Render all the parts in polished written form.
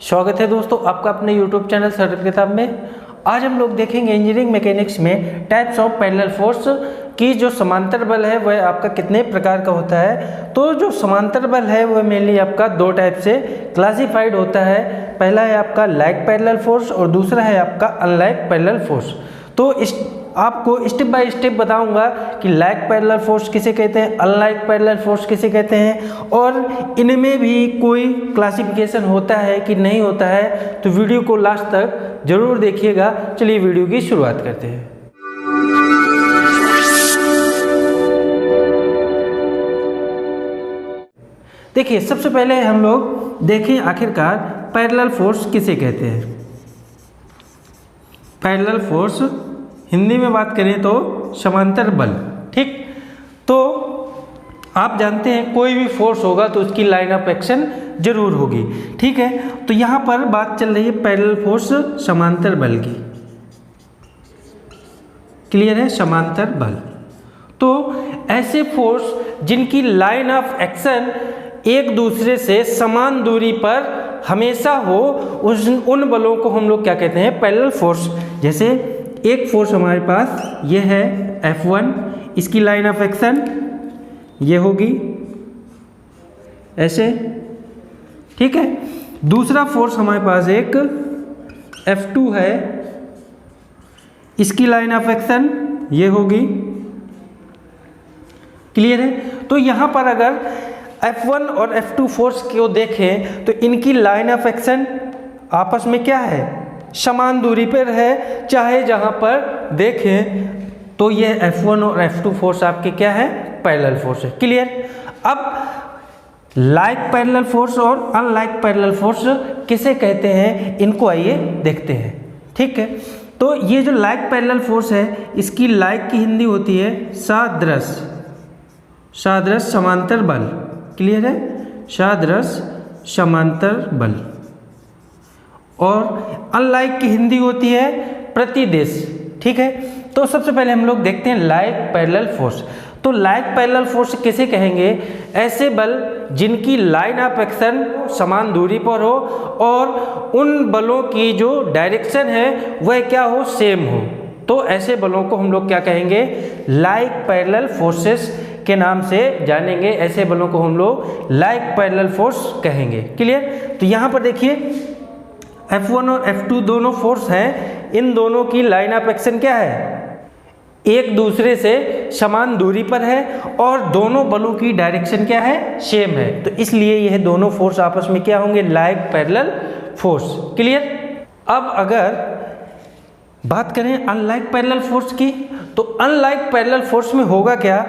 स्वागत है दोस्तों आपका अपने YouTube चैनल सर किताब में। आज हम लोग देखेंगे इंजीनियरिंग मैकेनिक्स में टाइप्स ऑफ पैरेलल फोर्स की जो समांतर बल है वह आपका कितने प्रकार का होता है। तो जो समांतर बल है वह मेनली आपका दो टाइप से क्लासिफाइड होता है। पहला है आपका लाइक पैरेलल फोर्स और दूसरा है आपका अनलाइक पैरेलल फोर्स। तो आपको स्टेप बाय स्टेप बताऊंगा कि लाइक पैरेलल फोर्स किसे कहते हैं, अनलाइक पैरेलल फोर्स किसे कहते हैं और इनमें भी कोई क्लासिफिकेशन होता है कि नहीं होता है। तो वीडियो को लास्ट तक जरूर देखिएगा। चलिए वीडियो की शुरुआत करते हैं। देखिए सबसे पहले हम लोग देखें आखिरकार पैरेलल फोर्स किसे कहते हैं। पैरेलल फोर्स हिंदी में बात करें तो समांतर बल, ठीक। तो आप जानते हैं कोई भी फोर्स होगा तो उसकी लाइन ऑफ एक्शन जरूर होगी, ठीक है। तो यहाँ पर बात चल रही है पैरेलल फोर्स समांतर बल की। क्लियर है, समांतर बल। तो ऐसे फोर्स जिनकी लाइन ऑफ एक्शन एक दूसरे से समान दूरी पर हमेशा हो, उन बलों को हम लोग क्या कहते हैं, पैरेलल फोर्स। जैसे एक फोर्स हमारे पास ये है F1, इसकी लाइन ऑफ एक्शन ये होगी ऐसे, ठीक है। दूसरा फोर्स हमारे पास एक F2 है, इसकी लाइन ऑफ एक्शन ये होगी। क्लियर है। तो यहाँ पर अगर F1 और F2 फोर्स को देखें तो इनकी लाइन ऑफ एक्शन आपस में क्या है, समान दूरी पर है। चाहे जहां पर देखें तो ये F1 और F2 फोर्स आपके क्या है, पैरेलल फोर्स है। क्लियर। अब लाइक पैरेलल फोर्स और अनलाइक पैरेलल फोर्स किसे कहते हैं, इनको आइए देखते हैं, ठीक है। तो ये जो लाइक पैरेलल फोर्स है इसकी लाइक की हिंदी होती है सादृश, सादृश समांतर बल। क्लियर है, सादृश समांतर बल। और अनलाइक की हिंदी होती है प्रतिदेश, ठीक है। तो सबसे पहले हम लोग देखते हैं लाइक पैरेलल फोर्स। तो लाइक पैरेलल फोर्स किसे कहेंगे, ऐसे बल जिनकी लाइन ऑफ एक्शन समान दूरी पर हो और उन बलों की जो डायरेक्शन है वह क्या हो, सेम हो। तो ऐसे बलों को हम लोग क्या कहेंगे, लाइक पैरेलल फोर्सेस के नाम से जानेंगे। ऐसे बलों को हम लोग लाइक पैरेलल फोर्स कहेंगे। क्लियर। तो यहाँ पर देखिए F1 और F2 दोनों फोर्स हैं, इन दोनों की लाइन ऑफ एक्शन क्या है, एक दूसरे से समान दूरी पर है और दोनों बलों की डायरेक्शन क्या है, सेम है। तो इसलिए यह दोनों फोर्स आपस में क्या होंगे, लाइक पैरेलल फोर्स। क्लियर। अब अगर बात करें अनलाइक पैरेलल फोर्स की, तो अनलाइक पैरेलल फोर्स में होगा क्या,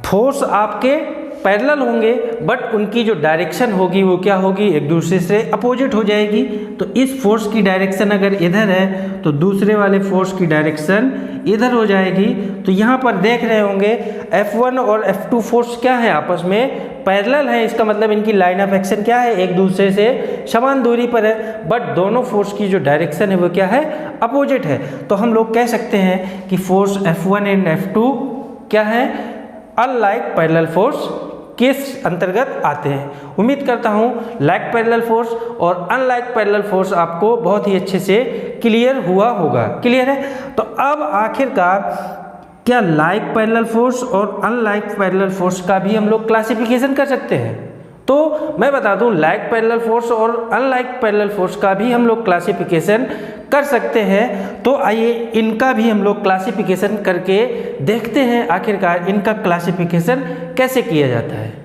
फोर्स आपके पैरेलल होंगे बट उनकी जो डायरेक्शन होगी वो क्या होगी, एक दूसरे से अपोजिट हो जाएगी। तो इस फोर्स की डायरेक्शन अगर इधर है तो दूसरे वाले फोर्स की डायरेक्शन इधर हो जाएगी। तो यहाँ पर देख रहे होंगे F1 और F2 फोर्स क्या है, आपस में पैरेलल है। इसका मतलब इनकी लाइन ऑफ एक्शन क्या है, एक दूसरे से समान दूरी पर है बट दोनों फोर्स की जो डायरेक्शन है वो क्या है, अपोजिट है। तो हम लोग कह सकते हैं कि फोर्स F1 एंड F2 क्या है, अनलाइक पैरेलल फोर्स किस अंतर्गत आते हैं। उम्मीद करता हूं लाइक पैरेलल फोर्स और अनलाइक पैरेलल फोर्स आपको बहुत ही अच्छे से क्लियर हुआ होगा। क्लियर है। तो अब आखिरकार क्या लाइक पैरेलल फोर्स और अनलाइक पैरेलल फोर्स का भी हम लोग क्लासिफिकेशन कर सकते हैं। तो मैं बता दूं लाइक पैरेलल फोर्स और अनलाइक पैरेलल फोर्स का भी हम लोग क्लासिफिकेशन कर सकते हैं। तो आइए इनका भी हम लोग क्लासिफिकेशन करके देखते हैं आखिरकार इनका क्लासिफिकेशन कैसे किया जाता है।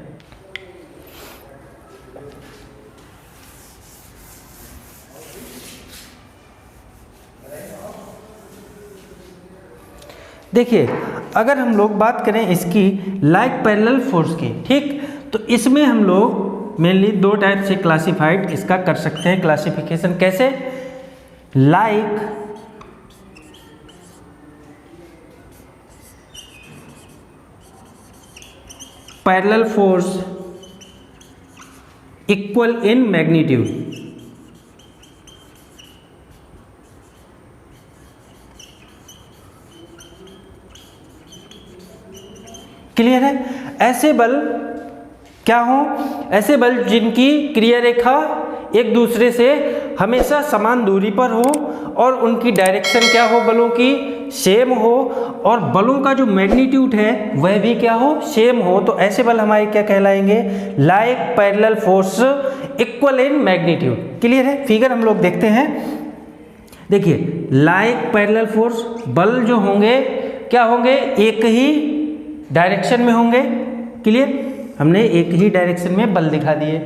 देखिए अगर हम लोग बात करें इसकी लाइक पैरेलल फोर्स की, ठीक, तो इसमें हम लोग मेनली दो टाइप से क्लासिफाइड इसका कर सकते हैं। क्लासिफिकेशन कैसे, like parallel force equal in magnitude. Clear है। ऐसे बल क्या हो? ऐसे बल जिनकी क्रिया रेखा एक दूसरे से हमेशा समान दूरी पर हो और उनकी डायरेक्शन क्या हो, बलों की सेम हो, और बलों का जो मैग्नीट्यूड है वह भी क्या हो, सेम हो। तो ऐसे बल हमारे क्या कहलाएंगे? Like parallel force equal in magnitude. Clear है? फिगर हम लोग देखते हैं। देखिए, लाइक पैरेलल फोर्स बल जो होंगे क्या होंगे? एक ही डायरेक्शन में होंगे। क्लियर? हमने एक ही डायरेक्शन में बल दिखा दिए।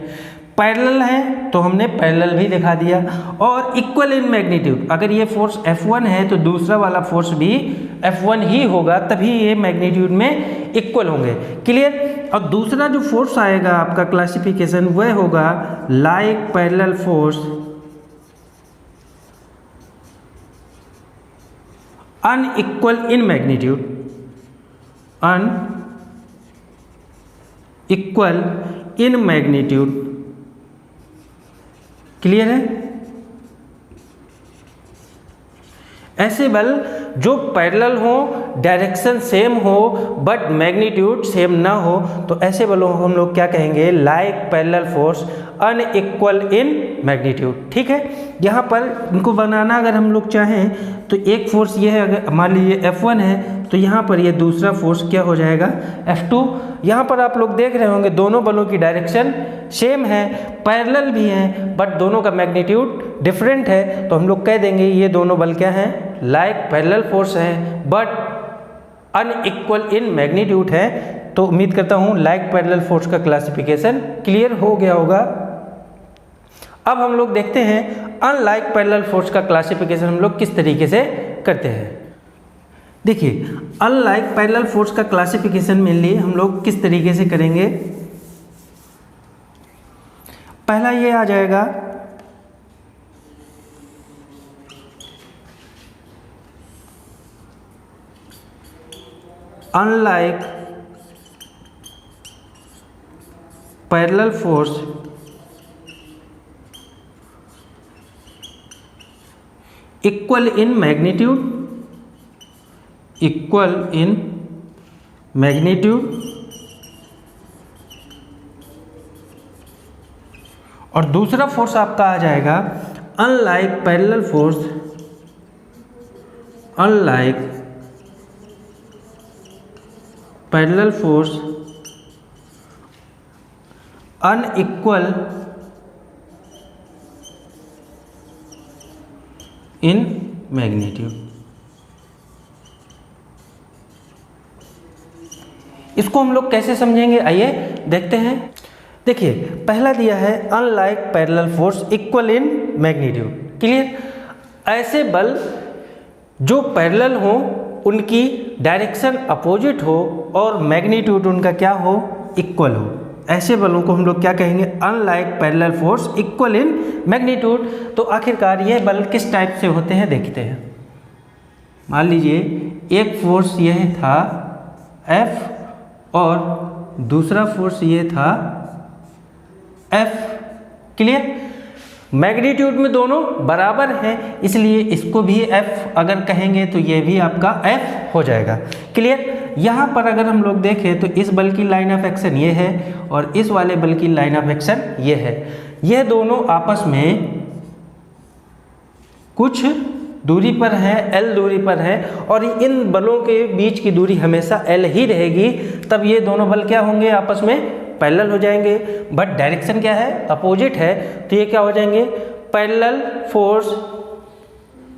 पैरेलल है तो हमने पैरेलल भी दिखा दिया। और इक्वल इन मैग्नीट्यूड, अगर ये फोर्स F1 है तो दूसरा वाला फोर्स भी F1 ही होगा, तभी ये मैग्नीट्यूड में इक्वल होंगे। क्लियर? और दूसरा जो फोर्स आएगा आपका क्लासिफिकेशन वह होगा like parallel force unequal in magnitude, unequal in magnitude. Clear है? ऐसे बल जो पैरेलल हो, डायरेक्शन सेम हो, बट मैग्नीट्यूड सेम ना हो, तो ऐसे बलों को हम लोग क्या कहेंगे? Like parallel force unequal in magnitude. ठीक है? यहाँ पर इनको बनाना अगर हम लोग चाहें तो एक फोर्स ये है, अगर मान लीजिए F1 है तो यहाँ पर ये दूसरा फोर्स क्या हो जाएगा? F2। यहाँ पर आप लोग देख रहे होंगे दोनों बलों की डायरेक्शन सेम है, पैरेलल भी हैं, बट दोनों का मैग्नीट्यूड डिफरेंट है। तो हम लोग कह देंगे ये दोनों बल क्या हैं? लाइक पैरेलल फोर्स हैं, बट अनइक्वल इन मैग्नीट्यूड है। तो उम्मीद करता हूँ लाइक पैरेलल फोर्स का क्लासिफिकेशन क्लियर हो गया होगा। अब हम लोग देखते हैं अनलाइक पैरेलल फोर्स का क्लासिफिकेशन हम लोग किस तरीके से करते हैं। देखिए, अनलाइक पैरेलल फोर्स का क्लासिफिकेशन मेनली हम लोग किस तरीके से करेंगे। पहला ये आ जाएगा unlike parallel force equal in magnitude, equal in magnitude, और दूसरा फोर्स आपका आ जाएगा unlike parallel force, unlike parallel force unequal in magnitude. इसको हम लोग कैसे समझेंगे, आइए देखते हैं। देखिए, पहला दिया है unlike parallel force equal in magnitude. Clear? ऐसे बल जो पैरेलल हो, उनकी डायरेक्शन अपोजिट हो और मैग्नीट्यूड उनका क्या हो? इक्वल हो। ऐसे बलों को हम लोग क्या कहेंगे? Unlike parallel force equal in magnitude. तो आखिरकार ये बल किस टाइप से होते हैं देखते हैं। मान लीजिए एक फोर्स यह था F और दूसरा फोर्स ये था F। क्लियर? मैग्नीट्यूड में दोनों बराबर हैं, इसलिए इसको भी F अगर कहेंगे तो ये भी आपका F हो जाएगा। क्लियर? यहाँ पर अगर हम लोग देखें तो इस बल की लाइन ऑफ एक्शन ये है और इस वाले बल की लाइन ऑफ एक्शन ये है। यह दोनों आपस में कुछ दूरी पर है, L दूरी पर है, और इन बलों के बीच की दूरी हमेशा L ही रहेगी। तब ये दोनों बल क्या होंगे? आपस में पैरेलल हो जाएंगे। बट डायरेक्शन क्या है? अपोजिट है, तो ये क्या हो जाएंगे? Parallel force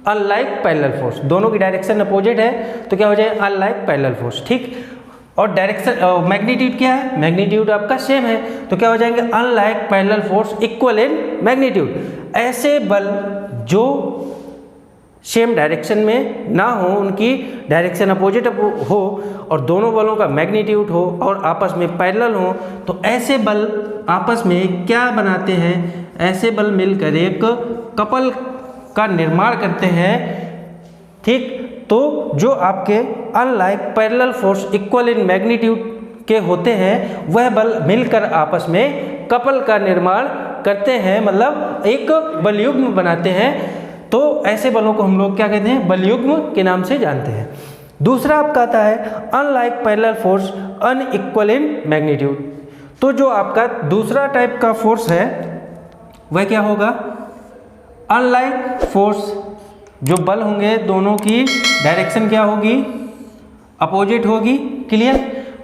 unlike parallel force. दोनों की डायरेक्शन अपोजिट है तो क्या हो जाए? Unlike parallel force. ठीक? और डायरेक्शन मैग्नीट्यूड क्या है? मैग्नीट्यूड आपका सेम है, तो क्या हो जाएंगे? Unlike parallel force equal in magnitude. ऐसे बल जो सेम डायरेक्शन में ना हो, उनकी डायरेक्शन अपोजिट हो और दोनों बलों का मैग्नीट्यूड हो और आपस में पैरेलल हो, तो ऐसे बल आपस में क्या बनाते हैं? ऐसे बल मिलकर एक कपल का निर्माण करते हैं। ठीक? तो जो आपके unlike parallel force equal in magnitude के होते हैं, वह बल मिलकर आपस में कपल का निर्माण करते हैं, मतलब एक बलयुग्म बनाते हैं। तो ऐसे बलों को हम लोग क्या कहते हैं? बलयुग्म के नाम से जानते हैं। दूसरा आपका आता है unlike parallel force unequal in magnitude. तो जो आपका दूसरा टाइप का फोर्स है वह क्या होगा, अनलाइक फोर्स। जो बल होंगे दोनों की डायरेक्शन क्या होगी, अपोजिट होगी, क्लियर।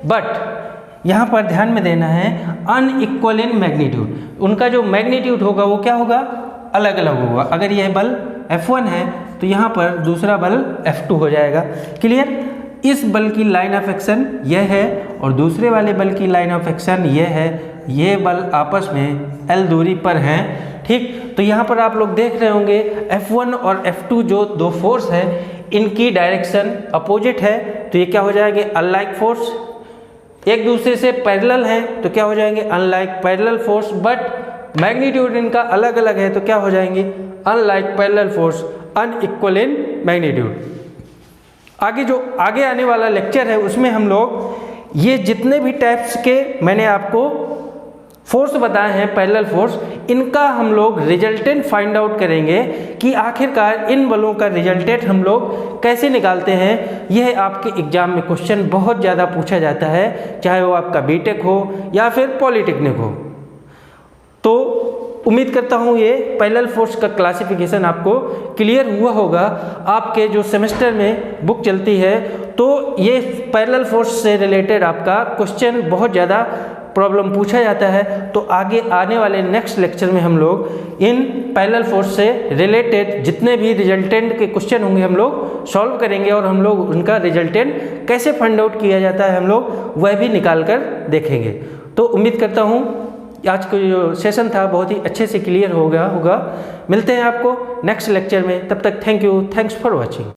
बट यहाँ पर ध्यान में देना है अनइक्वल इन मैग्नीट्यूड, उनका जो मैग्नीट्यूड होगा वो क्या होगा, अलग अलग होगा। अगर यह बल F1 है तो यहाँ पर दूसरा बल F2 हो जाएगा, क्लियर। इस बल की लाइन ऑफ एक्शन यह है और दूसरे वाले बल की लाइन ऑफ एक्शन यह है, ये बल आपस में L दूरी पर हैं, ठीक। तो यहाँ पर आप लोग देख रहे होंगे F1 और F2 जो दो फोर्स है इनकी डायरेक्शन अपोजिट है, तो ये क्या हो जाएंगे, अनलाइक फोर्स। एक दूसरे से पैरेलल हैं तो क्या हो जाएंगे, unlike parallel force. But magnitude इनका अलग अलग है तो क्या हो जाएंगे, unlike parallel force, unequal in magnitude. आगे जो आगे आने वाला लेक्चर है उसमें हम लोग ये जितने भी टाइप्स के मैंने आपको फोर्स बताए हैं पैरेलल फोर्स, इनका हम लोग रिजल्टेंट फाइंड आउट करेंगे कि आखिरकार इन बलों का रिजल्टेंट हम लोग कैसे निकालते हैं। यह आपके एग्जाम में क्वेश्चन बहुत ज़्यादा पूछा जाता है, चाहे वो आपका बीटेक हो या फिर पॉलिटेक्निक हो। तो उम्मीद करता हूँ ये पैरेलल फोर्स का क्लासिफिकेशन आपको क्लियर हुआ होगा। आपके जो सेमेस्टर में बुक चलती है तो ये पैरेलल फोर्स से रिलेटेड आपका क्वेश्चन बहुत ज़्यादा प्रॉब्लम पूछा जाता है। तो आगे आने वाले नेक्स्ट लेक्चर में हम लोग इन पैरेलल फोर्स से रिलेटेड जितने भी रिजल्टेंट के क्वेश्चन होंगे हम लोग सॉल्व करेंगे और हम लोग उनका रिजल्टेंट कैसे फाइंड आउट किया जाता है हम लोग वह भी निकाल कर देखेंगे। तो उम्मीद करता हूँ आज का जो सेशन था बहुत ही अच्छे से क्लियर होगा। मिलते हैं आपको नेक्स्ट लेक्चर में, तब तक thank you, thanks for watching.